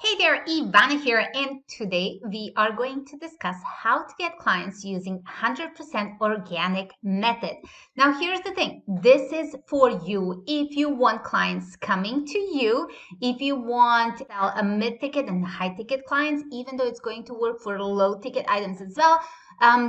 Hey there, Ivana here, and today we are going to discuss how to get clients using 100% organic method. Now, here's the thing. This is for you if you want clients coming to you, if you want to sell a mid-ticket and high-ticket clients, even though it's going to work for low-ticket items as well.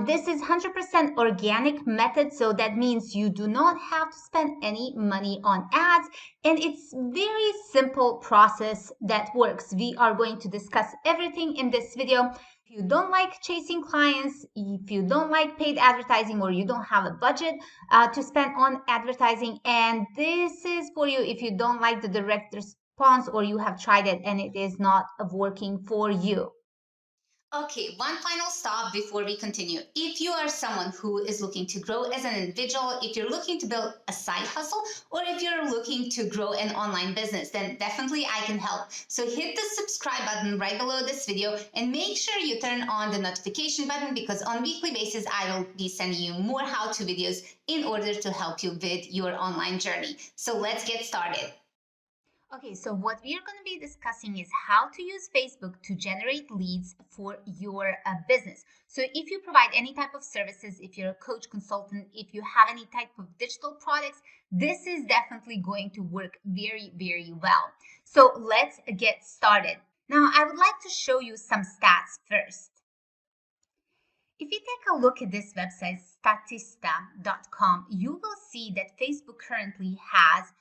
This is 100% organic method, so that means you do not have to spend any money on ads, and it's very simple process that works. We are going to discuss everything in this video. If you don't like chasing clients, if you don't like paid advertising, or you don't have a budget to spend on advertising, and this is for you if you don't like the direct response or you have tried it and it is not working for you. Okay, one final stop before we continue. If you are someone who is looking to grow as an individual, if you're looking to build a side hustle, or if you're looking to grow an online business, then definitely I can help. So hit the subscribe button right below this video and make sure you turn on the notification button, because on a weekly basis, I will be sending you more how-to videos in order to help you with your online journey. So let's get started. Okay, so what we are going to be discussing is how to use Facebook to generate leads for your business. So if you provide any type of services, if you're a coach, consultant, if you have any type of digital products, this is definitely going to work very, very well. So let's get started. Now, I would like to show you some stats first. If you take a look at this website, statista.com, you will see that Facebook currently has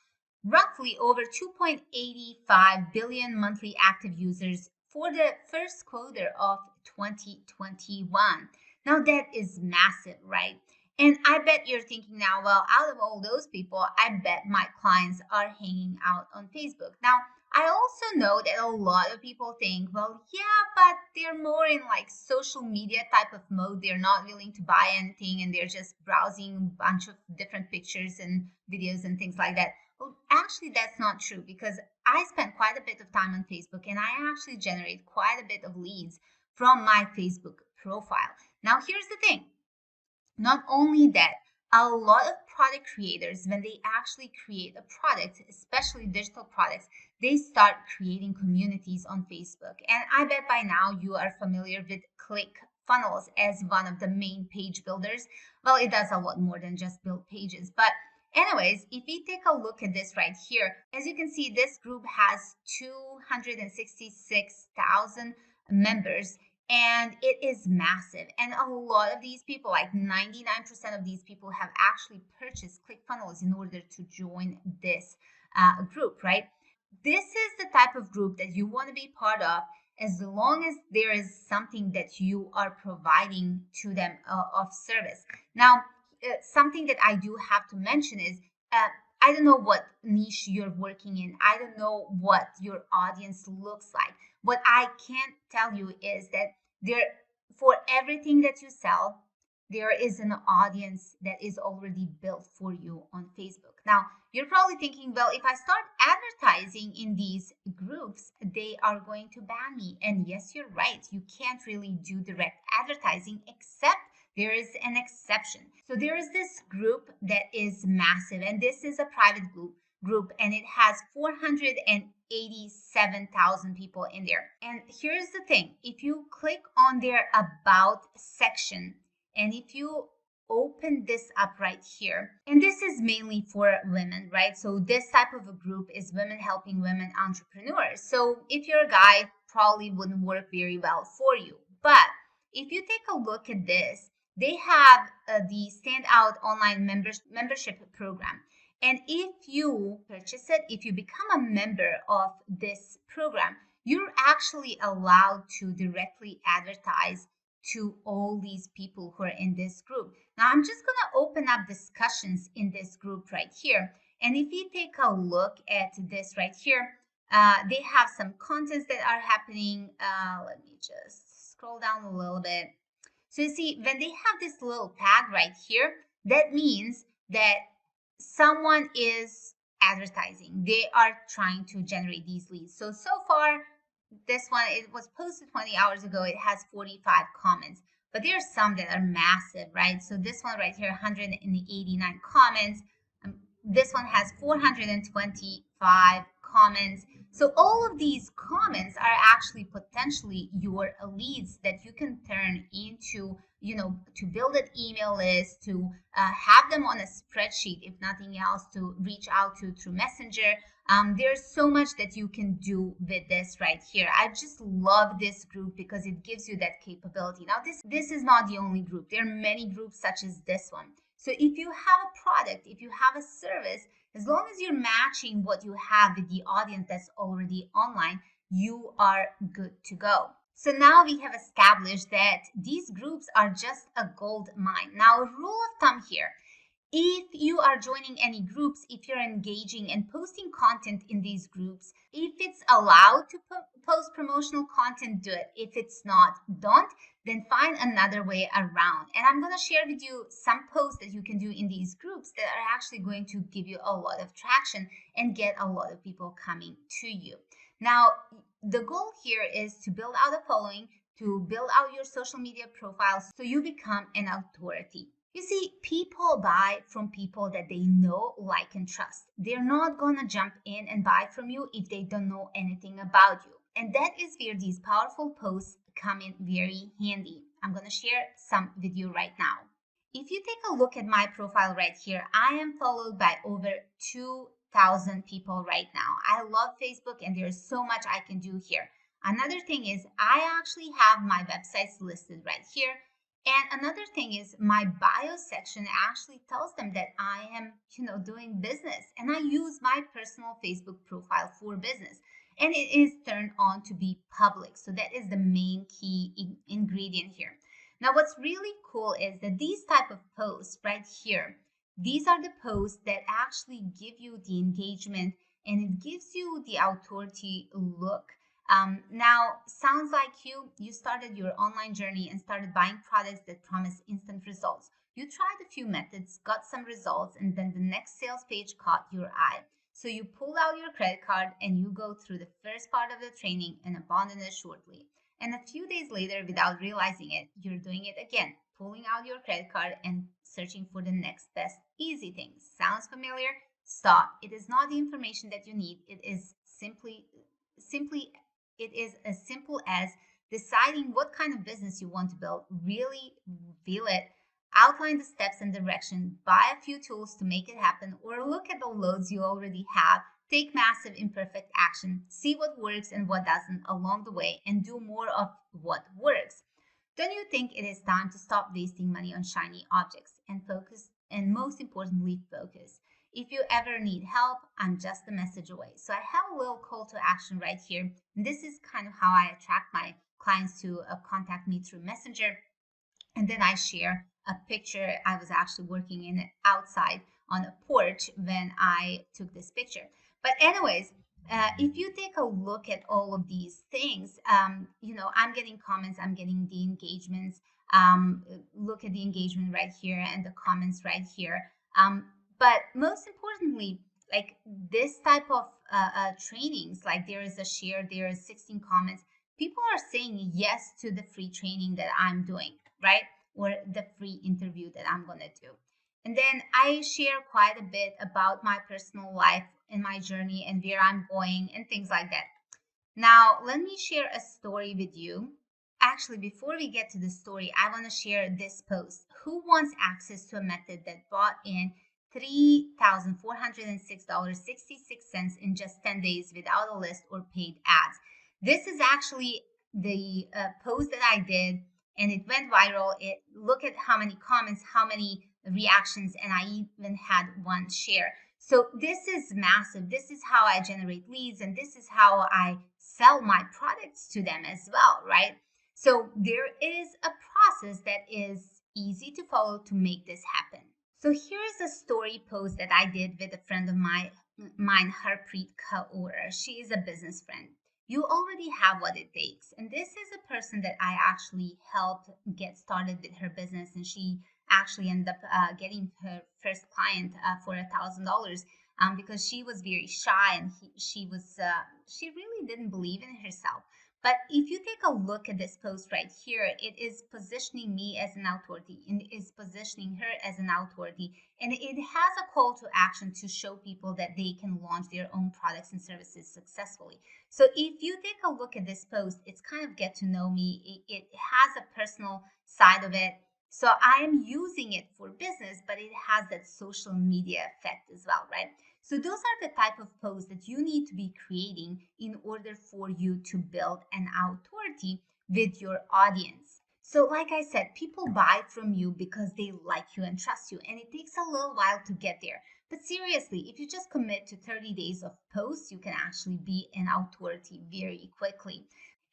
roughly over 2.85 billion monthly active users for the first quarter of 2021. Now that is massive, right? And I bet you're thinking now, well, out of all those people, I bet my clients are hanging out on Facebook. Now, I also know that a lot of people think, well, yeah, but they're more in like social media type of mode. They're not willing to buy anything and they're just browsing a bunch of different pictures and videos and things like that. Well, actually, that's not true, because I spend quite a bit of time on Facebook and I actually generate quite a bit of leads from my Facebook profile. Now, here's the thing. Not only that, a lot of product creators, when they actually create a product, especially digital products, they start creating communities on Facebook. And I bet by now you are familiar with ClickFunnels as one of the main page builders. Well, it does a lot more than just build pages. But anyways, if we take a look at this right here, as you can see, this group has 266,000 members, and it is massive. And a lot of these people, like 99% of these people, have actually purchased ClickFunnels in order to join this group, right? This is the type of group that you want to be part of, as long as there is something that you are providing to them of service. Now, something that I do have to mention is I don't know what niche you're working in. I don't know what your audience looks like. What I can tell you is that there, for everything that you sell, there is an audience that is already built for you on Facebook. Now, you're probably thinking, well, if I start advertising in these groups, they are going to ban me. And yes, you're right. You can't really do direct advertising, except there is an exception. So there is this group that is massive, and this is a private group, and it has 487,000 people in there. And here's the thing. If you click on their about section, and if you open this up right here, and this is mainly for women, right? So this type of a group is women helping women entrepreneurs. So if you're a guy, probably wouldn't work very well for you. But if you take a look at this, they have the Standout Online membership program. And if you purchase it, if you become a member of this program, you're actually allowed to directly advertise to all these people who are in this group. Now, I'm just going to open up discussions in this group right here. And if you take a look at this right here, they have some contents that are happening. Let me just scroll down a little bit. So you see, when they have this little tag right here, that means that someone is advertising. They are trying to generate these leads. So far, this one, it was posted 20 hours ago. It has 45 comments, but there are some that are massive, right? So this one right here, 189 comments. This one has 425 comments. So all of these comments are actually potentially your leads that you can turn into, to build an email list, to have them on a spreadsheet, if nothing else, to reach out to through Messenger. There's so much that you can do with this right here. I just love this group because it gives you that capability. Now, this is not the only group. There are many groups such as this one. So if you have a product, if you have a service, as long as you're matching what you have with the audience that's already online, you are good to go. So now we have established that these groups are just a gold mine. Now, a rule of thumb here: if you are joining any groups, if you're engaging and posting content in these groups, if it's allowed to post promotional content, do it. If it's not, don't. Then find another way around. And I'm going to share with you some posts that you can do in these groups that are actually going to give you a lot of traction and get a lot of people coming to you. Now, the goal here is to build out a following, to build out your social media profiles so you become an authority. You see, people buy from people that they know, like, and trust. They're not gonna jump in and buy from you if they don't know anything about you. And that is where these powerful posts come in very handy. I'm gonna share some with you right now. If you take a look at my profile right here, I am followed by over 2,000 people right now. I love Facebook and there's so much I can do here. Another thing is I actually have my websites listed right here. And another thing is my bio section actually tells them that I am, doing business, and I use my personal Facebook profile for business, and it is turned on to be public. So that is the main key ingredient here. Now, what's really cool is that these type of posts right here, these are the posts that actually give you the engagement and it gives you the authority look. Now, sounds like you started your online journey and started buying products that promise instant results. You tried a few methods, got some results, and then the next sales page caught your eye. So you pull out your credit card and you go through the first part of the training and abandon it shortly. And a few days later, without realizing it, you're doing it again, pulling out your credit card and searching for the next best easy thing. Sounds familiar? Stop. It is not the information that you need. It is simply it is as simple as deciding what kind of business you want to build, really feel it, outline the steps and direction, buy a few tools to make it happen, or look at the loads you already have, take massive imperfect action, see what works and what doesn't along the way, and do more of what works. Don't you think it is time to stop wasting money on shiny objects and focus, and most importantly, focus? If you ever need help, I'm just a message away. So I have a little call to action right here. And this is kind of how I attract my clients to contact me through Messenger. And then I share a picture. I was actually working in outside on a porch when I took this picture. But anyways, if you take a look at all of these things, I'm getting comments, I'm getting the engagements. Look at the engagement right here and the comments right here. But most importantly, like this type of trainings, like there is a share, there is 16 comments. People are saying yes to the free training that I'm doing, right? Or the free interview that I'm going to do. And then I share quite a bit about my personal life and my journey and where I'm going and things like that. Now, let me share a story with you. Actually, before we get to the story, I want to share this post. Who wants access to a method that brought in $3,406.66 in just 10 days without a list or paid ads? This is actually the post that I did, and it went viral. Look at how many comments, how many reactions, and I even had one share. So this is massive. This is how I generate leads, and this is how I sell my products to them as well, right? So there is a process that is easy to follow to make this happen. So here's a story post that I did with a friend of mine, Harpreet Kaur. She is a business friend. You already have what it takes. And this is a person that I actually helped get started with her business. And she actually ended up getting her first client for $1,000 because she was very shy and she really didn't believe in herself. But if you take a look at this post right here, it is positioning me as an authority and it is positioning her as an authority. And it has a call to action to show people that they can launch their own products and services successfully. So if you take a look at this post, it's kind of get to know me. It has a personal side of it. So I am using it for business, but it has that social media effect as well, right? So those are the type of posts that you need to be creating in order for you to build an authority with your audience. So like I said, people buy from you because they like you and trust you, and it takes a little while to get there. But seriously, if you just commit to 30 days of posts, you can actually be an authority very quickly.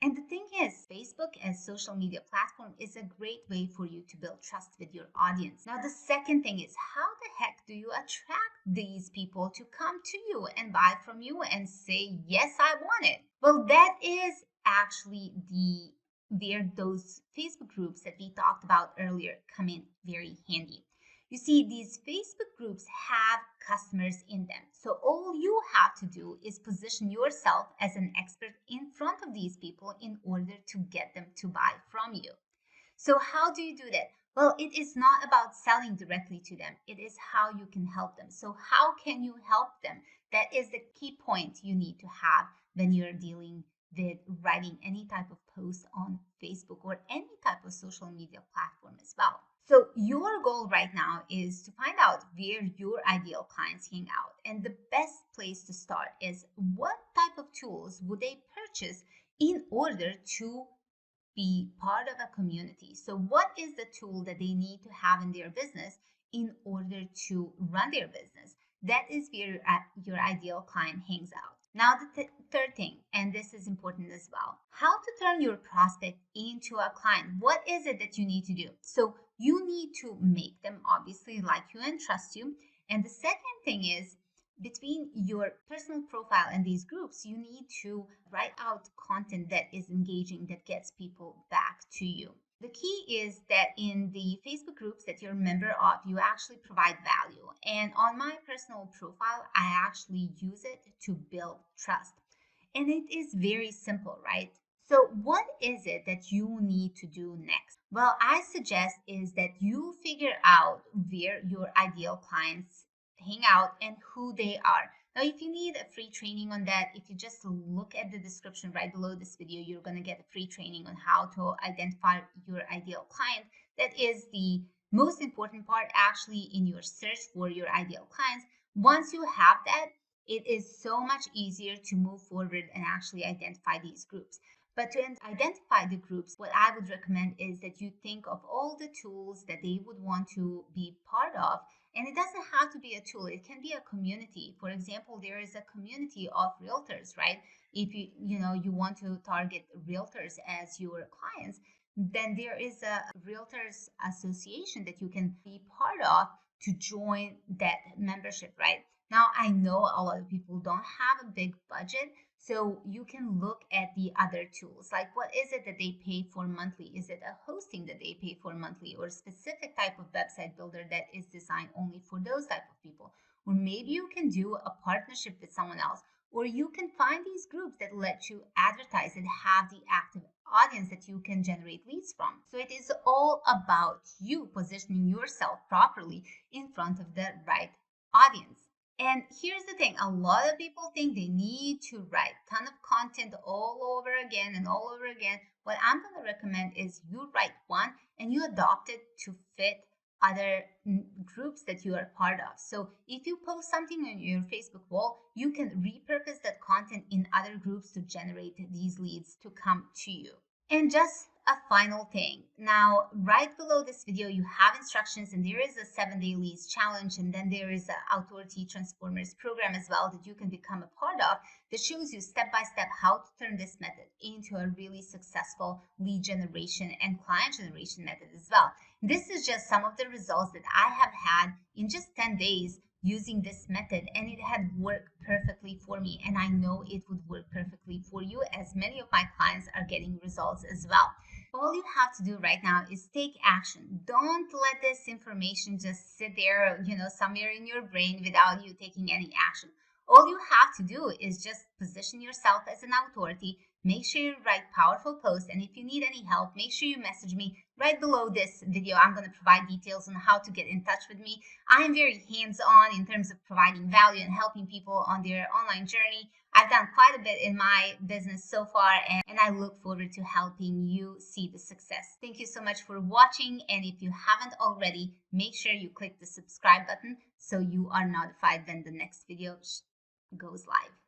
And the thing is, Facebook as social media platform is a great way for you to build trust with your audience. Now, the second thing is, how the heck do you attract these people to come to you and buy from you and say, yes, I want it? Well, that is actually the where those Facebook groups that we talked about earlier come in very handy. You see, these Facebook groups have customers in them. So all you have to do is position yourself as an expert in front of these people in order to get them to buy from you. So how do you do that? Well, it is not about selling directly to them. It is how you can help them. So how can you help them? That is the key point you need to have when you're dealing with writing any type of post on Facebook or any type of social media platform as well. So your goal right now is to find out where your ideal clients hang out. And the best place to start is what type of tools would they purchase in order to be part of a community. So, what is the tool that they need to have in their business in order to run their business? That is where your ideal client hangs out. Now, the third thing, and this is important as well, how to turn your prospect into a client. What is it that you need to do? So, you need to make them obviously like you and trust you. And the second thing is, between your personal profile and these groups, you need to write out content that is engaging, that gets people back to you. The key is that in the Facebook groups that you're a member of, you actually provide value. And on my personal profile, I actually use it to build trust. And it is very simple, right? So what is it that you need to do next? Well, I suggest is that you figure out where your ideal clients hang out and who they are. Now, if you need a free training on that, if you just look at the description right below this video, you're going to get a free training on how to identify your ideal client. That is the most important part actually in your search for your ideal clients. Once you have that, it is so much easier to move forward and actually identify these groups. But to identify the groups, what I would recommend is that you think of all the tools that they would want to be part of. And it doesn't have to be a tool, it can be a community. For example, there is a community of realtors, right? If you want to target realtors as your clients, then there is a realtors association that you can be part of to join that membership, right? Now, I know a lot of people don't have a big budget, so you can look at the other tools. Like, what is it that they pay for monthly? Is it a hosting that they pay for monthly, or a specific type of website builder that is designed only for those type of people? Or maybe you can do a partnership with someone else, or you can find these groups that let you advertise and have the active audience that you can generate leads from. So it is all about you positioning yourself properly in front of the right audience. And here's the thing, a lot of people think they need to write a ton of content all over again and all over again. What I'm going to recommend is you write one and you adopt it to fit other groups that you are part of. So if you post something on your Facebook wall, you can repurpose that content in other groups to generate these leads to come to you. And just a final thing. Now, right below this video, you have instructions, and there is a 7-day leads challenge, and then there is a Authority Transformers program as well that you can become a part of that shows you step by step how to turn this method into a really successful lead generation and client generation method as well. This is just some of the results that I have had in just 10 days using this method, and it had worked perfectly for me, and I know it would work perfectly for you, as many of my clients are getting results as well. All you have to do right now is take action. Don't let this information just sit there, somewhere in your brain without you taking any action. All you have to do is just position yourself as an authority, make sure you write powerful posts. And if you need any help, make sure you message me right below this video. I'm going to provide details on how to get in touch with me. I am very hands-on in terms of providing value and helping people on their online journey. I've done quite a bit in my business so far, and I look forward to helping you see the success. Thank you so much for watching. And if you haven't already, make sure you click the subscribe button so you are notified when the next video goes live.